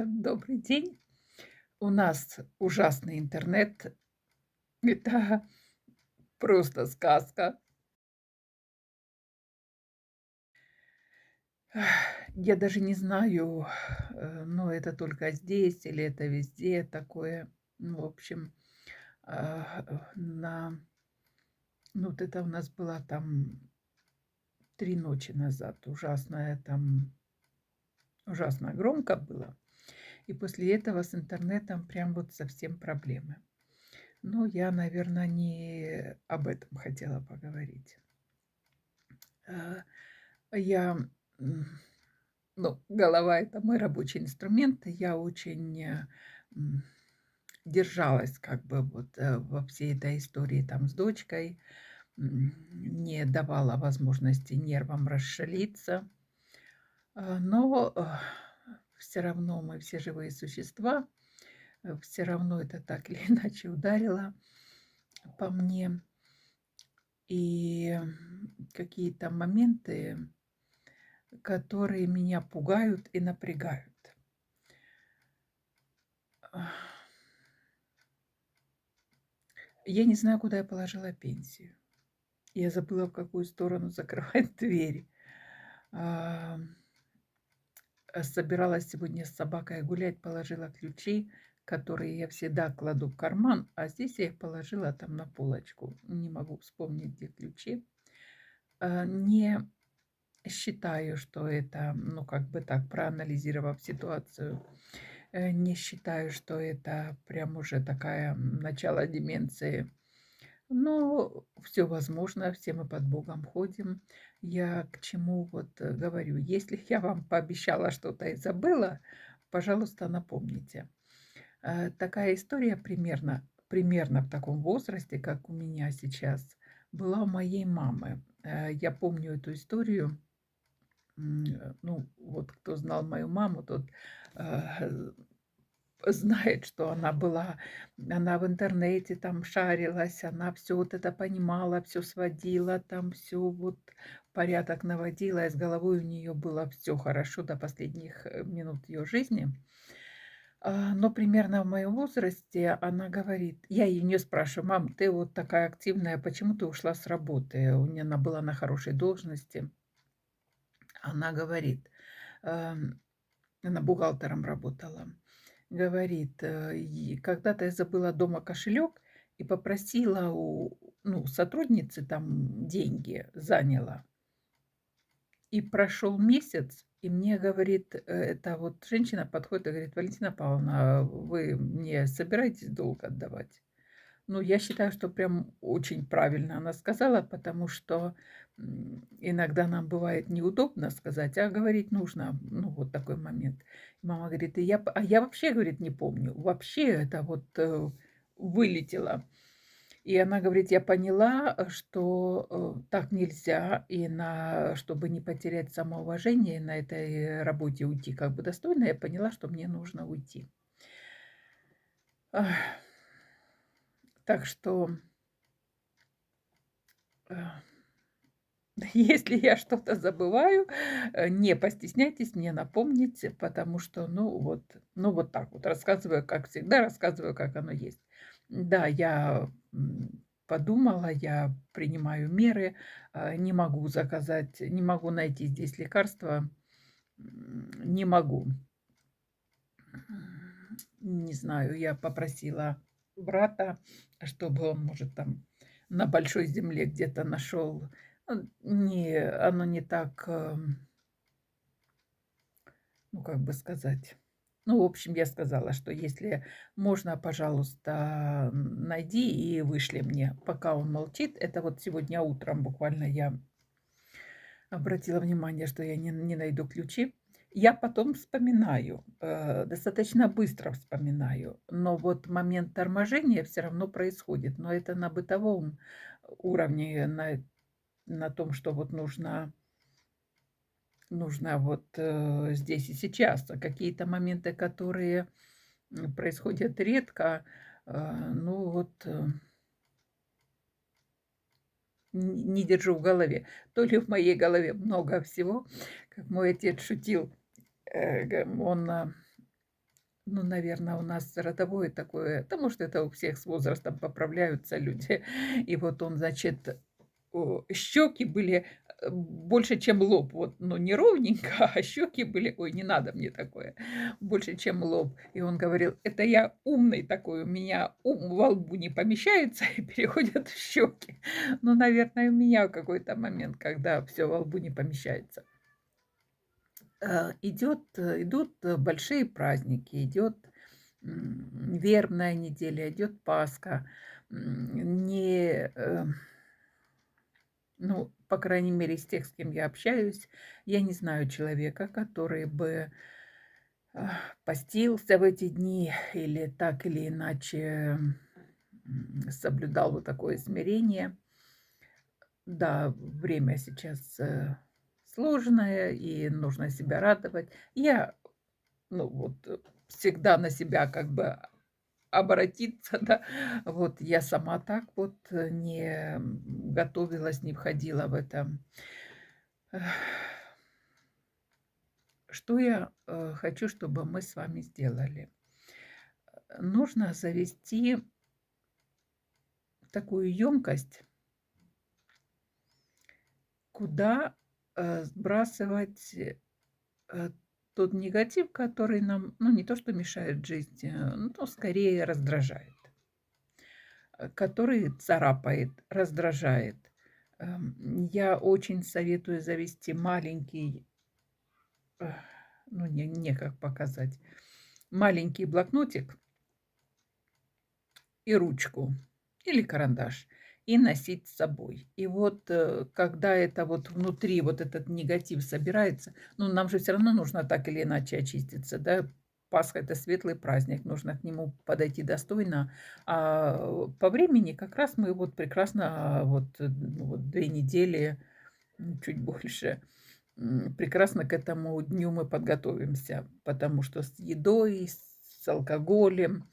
Добрый день. У нас ужасный интернет. Это просто сказка. Я даже не знаю, но это только здесь или это везде такое. Ну, в общем, ну, вот это у нас была там 3 ночи назад. Ужасно громко было. И после этого с интернетом прям вот совсем проблемы. Но я, наверное, не об этом хотела поговорить. Э, я, м, ну, голова — это мой рабочий инструмент. И я очень, м, держалась как бы вот, во всей этой истории там с дочкой, не давала возможности нервам расшалиться. Но, всё равно мы все живые существа, все равно это так или иначе ударило по мне. И, какие-то моменты, которые меня пугают и напрягают. Я не знаю, куда я положила пенсию. Я забыла, в какую сторону закрывать двери. Ам, Собиралась сегодня с собакой гулять, положила ключи, которые я всегда кладу в карман, а здесь я их положила там на полочку. Не могу вспомнить, где ключи. Не считаю, что это, ну, как бы так, проанализировав ситуацию, не считаю, что это прям уже такая, начало деменции. Но все возможно, все мы под Богом ходим. Я к чему вот, говорю: если я вам пообещала что-то и забыла, пожалуйста, напомните. Такая история примерно в таком возрасте, как у меня сейчас, была у моей мамы. Я помню эту историю. Ну, вот кто знал мою маму, тот, э, знает, что она в интернете там шарилась, она все вот это понимала, все сводила, там все вот порядок наводила, и с головой у нее было все хорошо до последних, минут ее жизни. Но примерно в моем возрасте она говорит, я ее не спрашиваю: "Мам, ты вот такая активная, почему ты ушла с работы?" У нее она была на хорошей должности. Она говорит, эм, она бухгалтером работала. Говорит, когда-то я забыла дома кошелек и попросила у, ну, сотрудницы там деньги, заняла. И прошел месяц, и мне, говорит, эта вот женщина подходит и говорит: "Валентина Павловна, вы мне собираетесь долг отдавать?" Ну, я считаю, что прям очень правильно она сказала, потому что, иногда нам бывает неудобно сказать, а говорить нужно. Ну, вот такой момент. Мама говорит: "Я вообще, говорит, не помню. Вообще это вот, вылетело". И она говорит: "Я поняла, что, так нельзя, и чтобы не потерять самоуважение, на этой работе уйти как бы достойно, я поняла, что мне нужно уйти". Ах, так что, э если я что-то забываю, не постесняйтесь мне напомнить, потому что, ну вот так вот рассказываю, как всегда, рассказываю, как оно есть. Да, я, подумала, я принимаю меры, не могу заказать, не могу найти здесь лекарства, не могу. Не знаю, я попросила брата, чтобы он, может, там на большой земле где-то нашел. Оно не так, ну, как бы сказать. Ну, в общем, я сказала, что если можно, пожалуйста, найди и вышли мне. Пока он молчит, это вот сегодня утром буквально я обратила внимание, что я не найду ключи. Я потом вспоминаю, достаточно быстро вспоминаю, но вот момент торможения все равно происходит. Но это на бытовом уровне, на том, что вот нужно вот, здесь и сейчас. А какие-то моменты, которые, происходят редко, ну вот, не держу в голове. То ли в моей голове много всего, как мой отец шутил, он, Ну, наверное, у нас родовое такое, потому что это у всех с возрастом поправляются люди. И вот он, значит, щеки были больше, чем лоб. Вот, ну, не ровненько, а щеки были, ой, не надо мне такое, больше, чем лоб. И он говорил, это я умный такой, у меня ум во лбу не помещается и переходит в щеки. Ну, наверное, у меня какой-то момент, когда все во лбу не помещается. Идут большие праздники, идет вербная неделя, идет Пасха. Не, ну, по крайней мере, из тех, с кем я общаюсь, я не знаю человека, который бы постился в эти дни или так или иначе соблюдал вот такое смирение. Да, время сейчас сложное, и нужно себя радовать. Я Ну вот, всегда на себя как бы обратиться, да. Вот я сама так вот, не готовилась, не входила в это. Эх, Что я, хочу, чтобы мы с вами сделали? Нужно завести такую емкость, куда, сбрасывать, тот негатив, который нам, ну, не то что мешает жить, ну, скорее раздражает. Который царапает, раздражает. Я очень советую завести маленький, э, ну, не как показать, маленький блокнотик и ручку или карандаш и носить с собой. И вот, когда это вот внутри, вот этот негатив собирается, ну, нам же все равно нужно так или иначе очиститься, да. Пасха — это светлый праздник, нужно к нему подойти достойно. По времени как раз мы вот прекрасно, ну, вот 2 недели, чуть больше, прекрасно к этому дню мы подготовимся, потому что с едой, с алкоголем,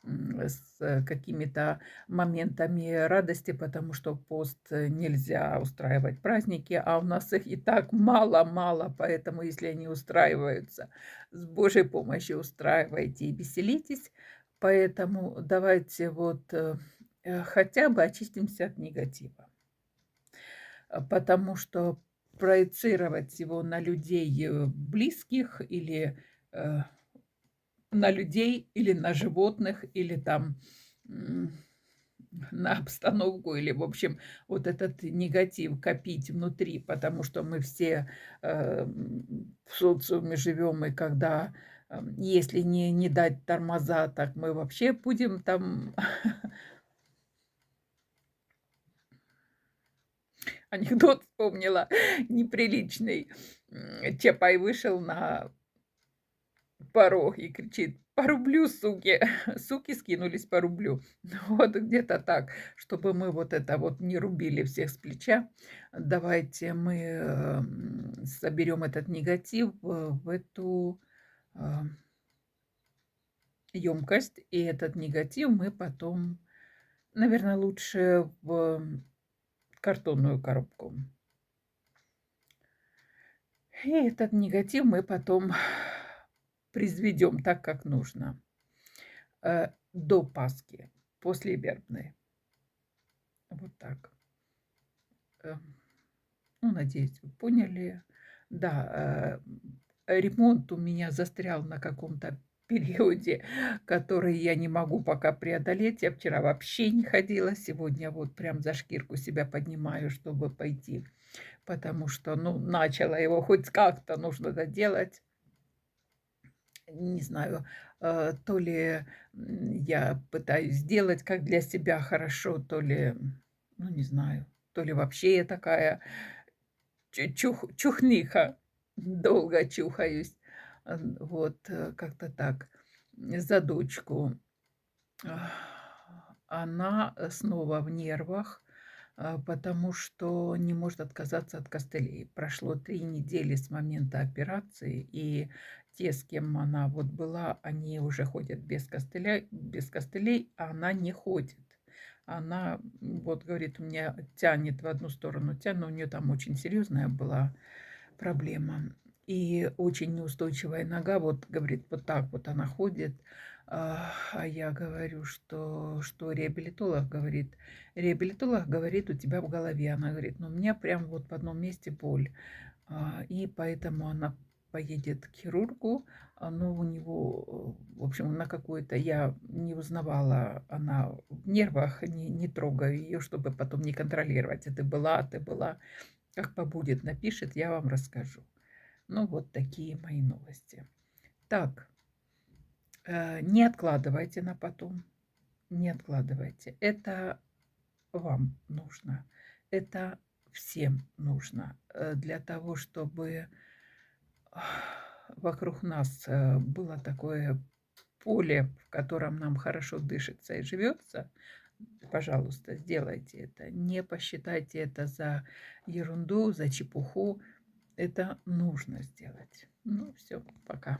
с какими-то моментами радости, потому что в пост нельзя устраивать праздники, а у нас их и так мало-мало, поэтому если они устраиваются, с Божьей помощью устраивайте и веселитесь. Поэтому давайте вот хотя бы очистимся от негатива, потому что проецировать его на людей близких или э, на людей или на животных, или там, м, на обстановку, или, в общем, вот этот негатив копить внутри, потому что мы все, в социуме живем, и когда, если не дать тормоза, так мы вообще будем там анекдот вспомнила неприличный. Чапай вышел на порог и кричит: "По рублю, суки!" Суки скинулись по рублю. Вот где-то так, чтобы мы вот это вот не рубили всех с плеча. Давайте мы, соберем этот негатив в эту, а, ёмкость, и этот негатив мы потом, наверное, лучше в картонную коробку. И этот негатив мы потом произведем так, как нужно, до Пасхи, после вербной. Вот так. Э, ну, надеюсь, вы поняли. Да, ремонт у меня застрял на каком-то периоде, который я не могу пока преодолеть. Я вчера вообще не ходила, сегодня вот прям за шкирку себя поднимаю, чтобы пойти, потому что, ну, начала его хоть как-то нужно доделать. Не знаю, то ли, я пытаюсь сделать как для себя хорошо, то ли, ну, не знаю, то ли вообще я такая чухныха, долго чухаюсь. Вот, как-то так. За дочку. Ах, Она, снова в нервах, потому что не может отказаться от костылей. Прошло 3 недели с момента операции, и те, с кем она вот была, они уже ходят без костылей, а она не ходит. Она, вот говорит, у меня тянет в одну сторону, у нее там очень серьезная была проблема. и очень неустойчивая нога, вот, говорит, вот так вот она ходит. А я говорю, что реабилитолог говорит, у тебя в голове. Она говорит, ну, у меня прям вот в одном месте боль. И поэтому она поедет к хирургу, но у него, в общем, на какой-то, я не узнавала, она в нервах, не трогаю ее, чтобы потом не контролировать. Ты была, как побудет, напишет, я вам расскажу. Ну, вот такие мои новости. Так, не откладывайте на потом, не откладывайте. Это вам нужно, это всем нужно для того, чтобы вокруг нас было такое поле, в котором нам хорошо дышится и живется. Пожалуйста, сделайте это. Не посчитайте это за ерунду, за чепуху. Это нужно сделать. Ну, все, пока.